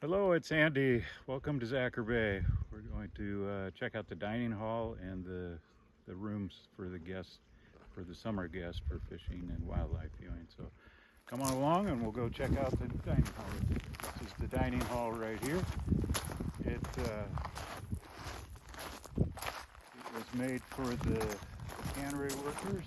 Hello, it's Andy. Welcome to Zacher Bay. We're going to check out the dining hall and the rooms for the guests, for the summer guests for fishing and wildlife viewing. So come on along and we'll go check out the dining hall. This is the dining hall right here. It was made for the cannery workers.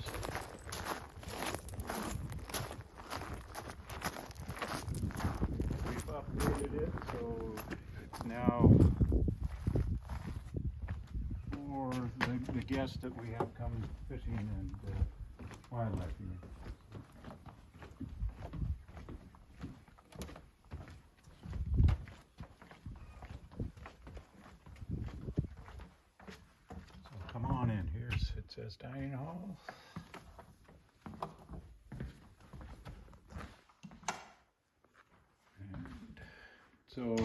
We've updated it so it's now for the guests that we have come fishing and wildlife viewing. So come on in. It says dining hall. And so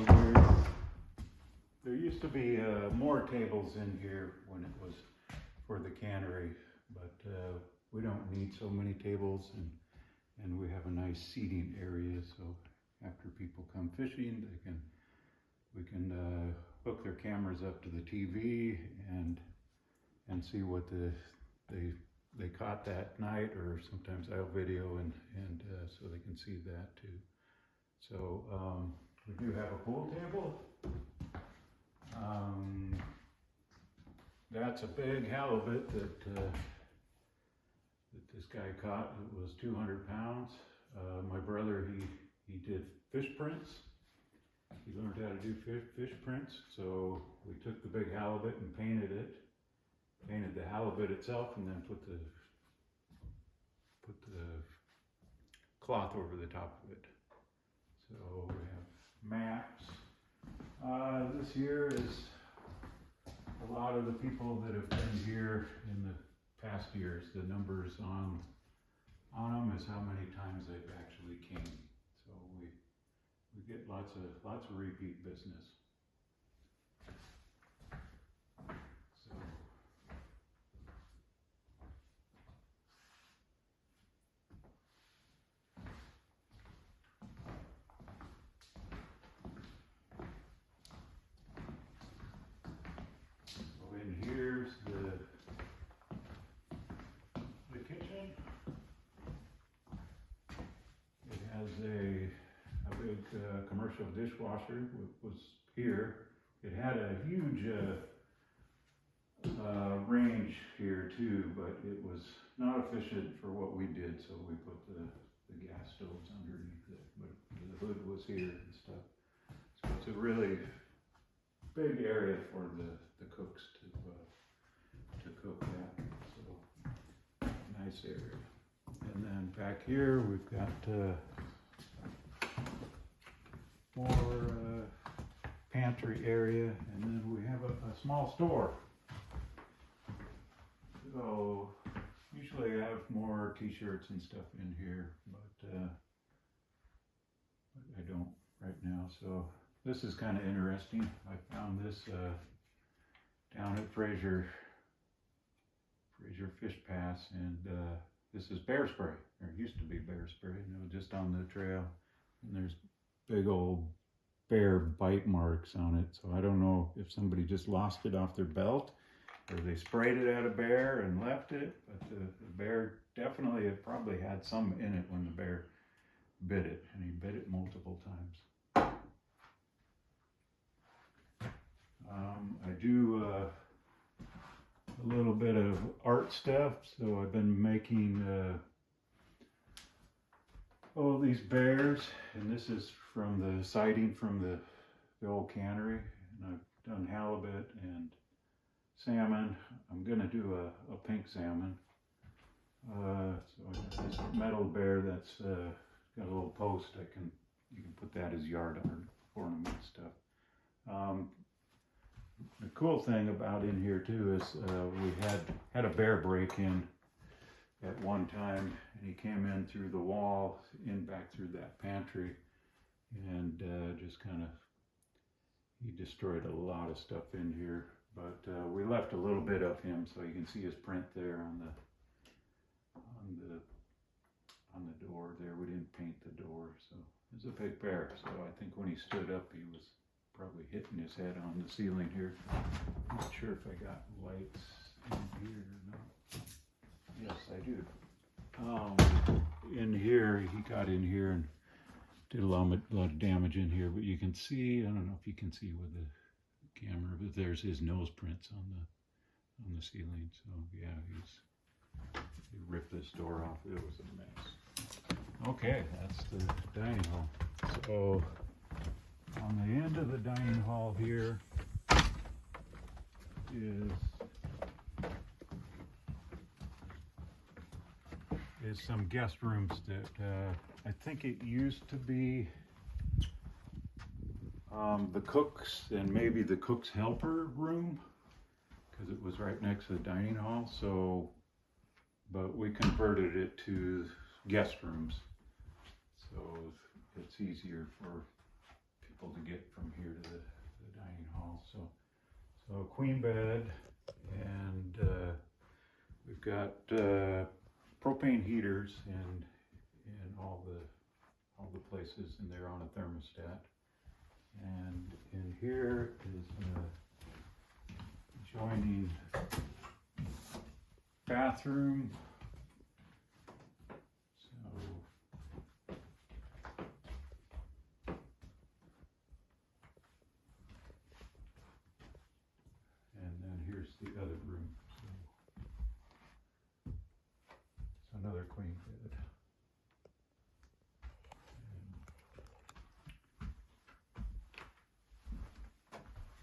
there used to be more tables in here when it was for the cannery, but we don't need so many tables, and we have a nice seating area. So after people come fishing, we can hook their cameras up to the TV and see what they caught that night, or sometimes I'll video and so they can see that too. So we do have a pool table. That's a big halibut that this guy caught. It was 200 pounds. My brother, he did fish prints. He learned how to do fish prints. So we took the big halibut and painted the halibut itself, and then put the cloth over the top of it. So we have maps. This here is a lot of the people that have been here in the past years. The numbers on them is how many times they've actually came. So we get lots of repeat business. So in here's the kitchen. It has a big commercial dishwasher. Was here. It had a huge range here too, but it was not efficient for what we did, so we put the gas stoves underneath it. But the hood was here and stuff. So it's a really big area for the cooks to cook at. So nice area. And then back here we've got more pantry area, and then we have a small store. So usually I have more t-shirts and stuff in here, but I don't right now. So this is kind of interesting. I found this down at Fraser Fish Pass, and this is bear spray. There used to be bear spray, and it was just on the trail, and there's big old bear bite marks on it. So I don't know if somebody just lost it off their belt, or they sprayed it at a bear and left it, but the bear definitely, it probably had some in it when the bear bit it, and he bit it multiple times. I do a little bit of art stuff, so I've been making these bears, and this is from the siding from the old cannery, and I've done halibut and salmon. I'm gonna do a pink salmon. So I got this metal bear that's got a little post. You can put that as yard ornament stuff. The cool thing about in here too is we had a bear break in at one time, and he came in through the wall, back through that pantry, and just kind of, he destroyed a lot of stuff in here. But we left a little bit of him, so you can see his print there on the door there. We didn't paint the door, so is a big bear. So I think when he stood up, he was probably hitting his head on the ceiling here. I'm not sure if I got lights in here or not. Yes, I do. In here, he got in here and did a lot of damage in here, but you can see, I don't know if you can see with the camera, but there's his nose prints on the ceiling. So yeah, he ripped this door off. It was a mess. Okay, that's the dining hall. So on the end of the dining hall here is some guest rooms that I think it used to be the cook's and maybe the cook's helper room, because it was right next to the dining hall. So, but we converted it to guest rooms, so it's easier for people to get from here to the dining hall. So queen bed, and we've got propane heaters in all the places, and they're on a thermostat. And in here is adjoining bathroom. So and then here's the other room. So it's another queen bed.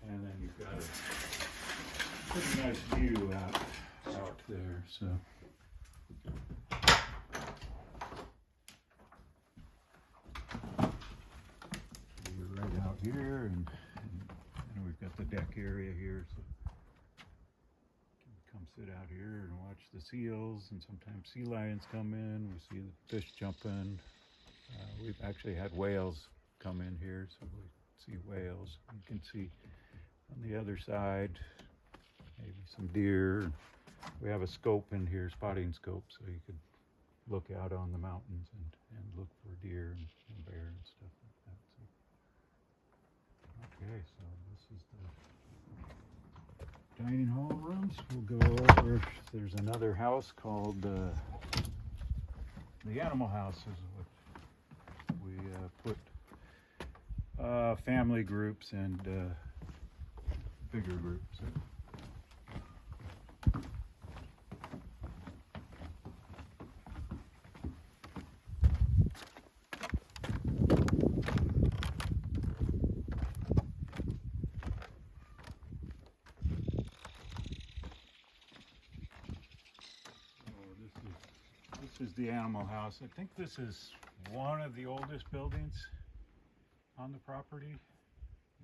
And then you've got a pretty nice view out there. So you're right out here, and we've got the deck area here. So you can come sit out here and watch the seals, and sometimes sea lions come in. We see the fish jumping. We've actually had whales come in here, so we see whales. You can see on the other side maybe some deer. We have a scope in here, spotting scope, so you could look out on the mountains and look for deer and bear and stuff like that. So, okay, so this is the dining hall rooms. We'll go over, there's another house called the animal house, is what we put family groups and bigger groups. This is the animal house. I think this is one of the oldest buildings on the property.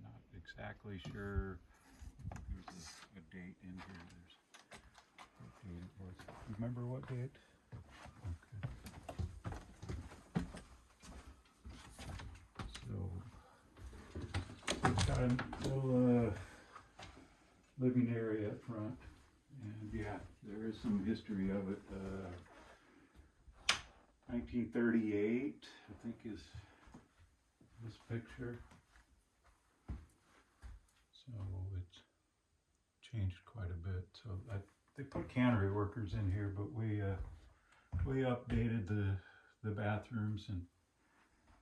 Not exactly sure. There's a date in here. There's what date it was. You remember what date? Okay. So it's got a little living area up front, and yeah, there is some history of it. 1938, I think, is this picture. So it's changed quite a bit. So they put cannery workers in here, but we updated the bathrooms,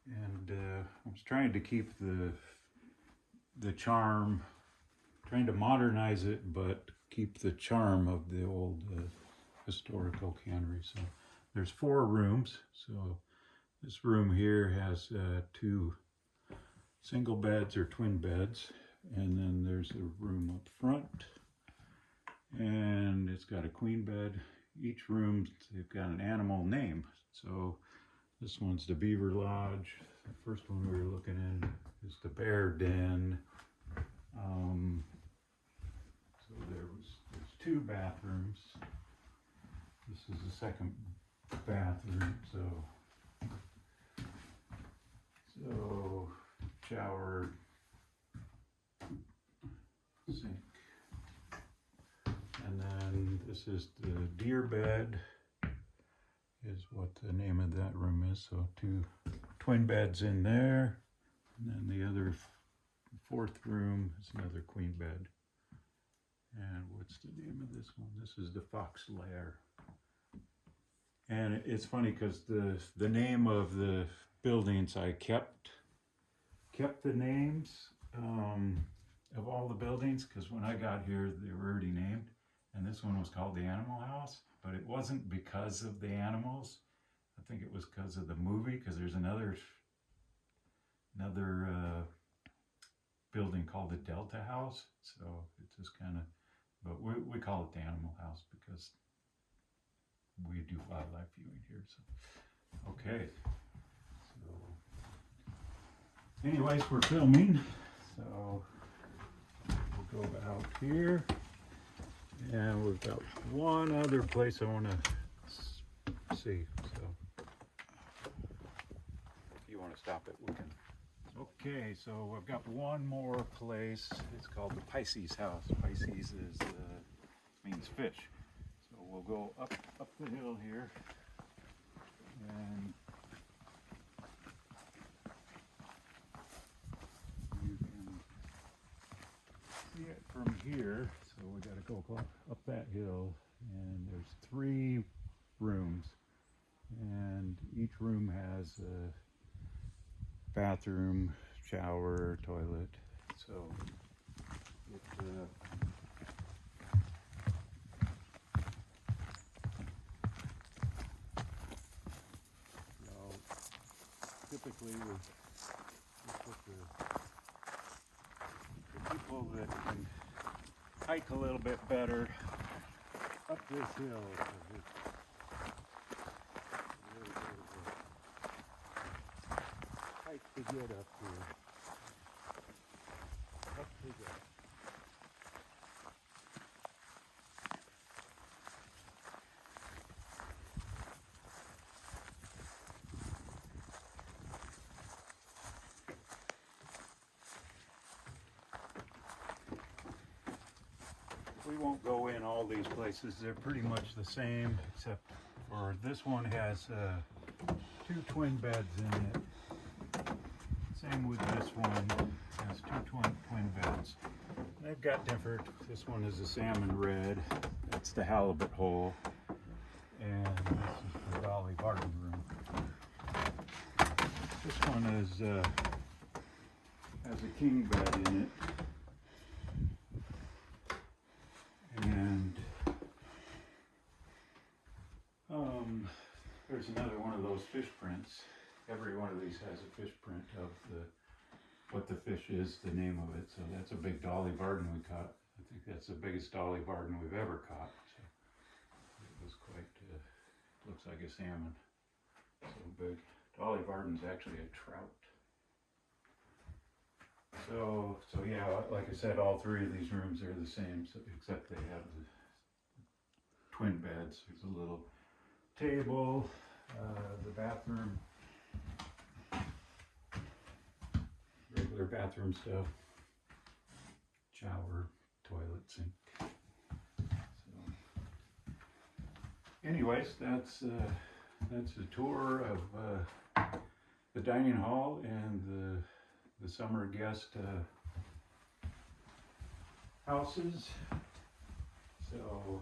and I was trying to keep the charm, trying to modernize it, but keep the charm of the old historical cannery. So there's 4 rooms. So this room here has 2 single beds or twin beds, and then there's a room up front, and it's got a queen bed. Each room, they've got an animal name. So this one's the Beaver Lodge. The first one we were looking at is the Bear Den. So there's 2 bathrooms. This is the second bathroom. So shower, sink, and then this is the deer bed, is what the name of that room is. So 2 twin beds in there. And then the other fourth room is another queen bed. And what's the name of this one? This is the Fox Lair. And it's funny because the name of the buildings, I kept the names of all the buildings, because when I got here they were already named, and this one was called the Animal House, but it wasn't because of the animals. I think it was because of the movie, because there's another building called the Delta House, so it just kind of, but we call it the Animal House because we do wildlife viewing here. So okay, so anyways, we're filming, so we'll go out here, and we've got one other place I want to see, so if you want to stop it, we can. Okay, so I've got one more place. It's called the Pisces house. Pisces is means fish. So we'll go up the hill here, and you can see it from here. So we got to go up that hill, and there's 3 rooms, and each room has a bathroom, shower, toilet. So typically we put the people that can hike a little bit better up this hill. To get up here. Up to go. We won't go in all these places. They're pretty much the same, except for this one has 2 twin beds in it. Same with this one, has 2 twin beds. They've got different, this one is a salmon red, that's the halibut hole, and this is the Dolly Varden room. This one is has a king bed in it, and there's another one of those fish prints. Every one of these has a fish print of what the fish is, the name of it. So that's a big Dolly Varden we caught. I think that's the biggest Dolly Varden we've ever caught. So it was quite, looks like a salmon. So big. Dolly Varden's actually a trout. So yeah, like I said, all 3 of these rooms are the same, so, except they have the twin beds. There's a little table, the bathroom. Regular bathroom stuff, shower, toilet, sink. So, anyways, that's a tour of the dining hall and the summer guest houses. So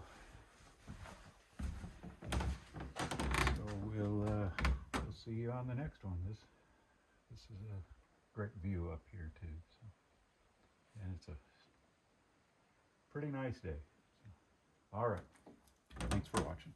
we'll see you on the next one. This is a great view up here too, so, and it's a pretty nice day. So, all right, thanks for watching.